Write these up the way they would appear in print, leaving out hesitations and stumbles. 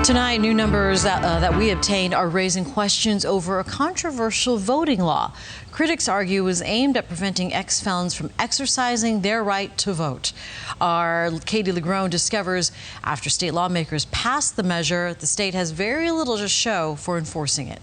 Tonight, new numbers that we obtained are raising questions over a controversial voting law. Critics argue is aimed at preventing ex-felons from exercising their right to vote. Our Katie Legrone discovers after state lawmakers passed the measure, the state has very little to show for enforcing it.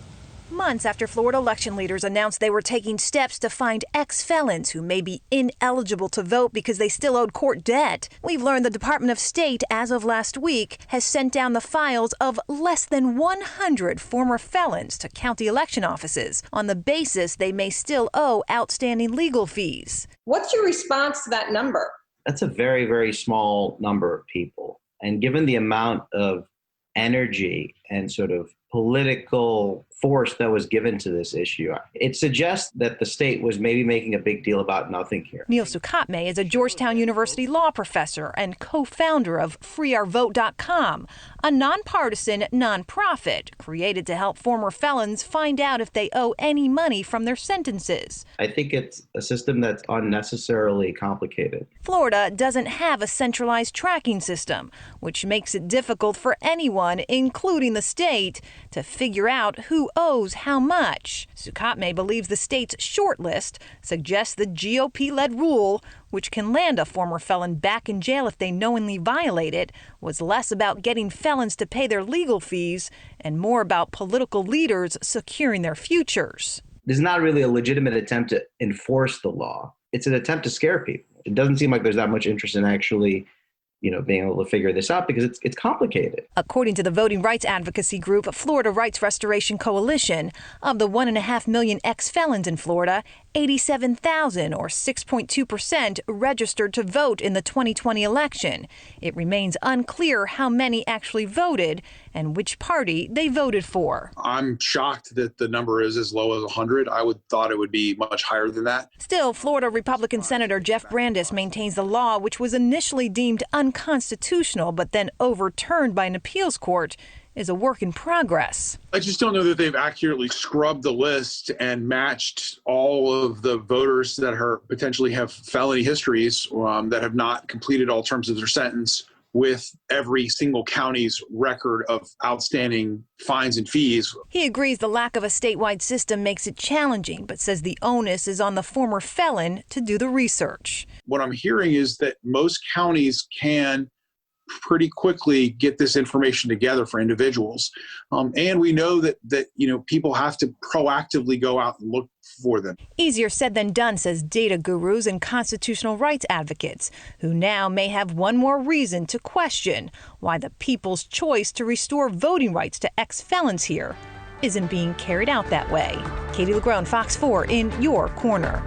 Months after Florida election leaders announced they were taking steps to find ex-felons who may be ineligible to vote because they still owed court debt, we've learned the Department of State, as of last week, has sent down the files of less than 100 former felons to county election offices on the basis they may still owe outstanding legal fees. What's your response to that number? That's a very, very small number of people. And given the amount of energy and sort of political force that was given to this issue, it suggests that the state was maybe making a big deal about nothing here. Neil Sukatme is a Georgetown University law professor and co-founder of FreeOurVote.com, a nonpartisan nonprofit created to help former felons find out if they owe any money from their sentences. I think it's a system that's unnecessarily complicated. Florida doesn't have a centralized tracking system, which makes it difficult for anyone, including the state, to figure out who owes how much. Sukatme believes the state's short list suggests the GOP-led rule, which can land a former felon back in jail if they knowingly violate it, was less about getting felons to pay their legal fees and more about political leaders securing their futures. This is not really a legitimate attempt to enforce the law. It's an attempt to scare people. It doesn't seem like there's that much interest in actually being able to figure this out because it's complicated. According to the voting rights advocacy group Florida Rights Restoration Coalition, of the 1.5 million ex-felons in Florida, 87,000 or 6.2% registered to vote in the 2020 election. It remains unclear how many actually voted and which party they voted for. I'm shocked that the number is as low as 100. I would thought it would be much higher than that. Still, Florida Republican Senator Jeff Brandes maintains the law, which was initially deemed unconstitutional but then overturned by an appeals court, is a work in progress. I just don't know that they've accurately scrubbed the list and matched all of the voters that are potentially have felony histories that have not completed all terms of their sentence with every single county's record of outstanding fines and fees. He agrees the lack of a statewide system makes it challenging, but says the onus is on the former felon to do the research. What I'm hearing is that most counties can pretty quickly get this information together for individuals. And we know that people have to proactively go out and look for them. Easier said than done, says data gurus and constitutional rights advocates, who now may have one more reason to question why the people's choice to restore voting rights to ex-felons here isn't being carried out that way. Katie Legrone, Fox 4 in your corner.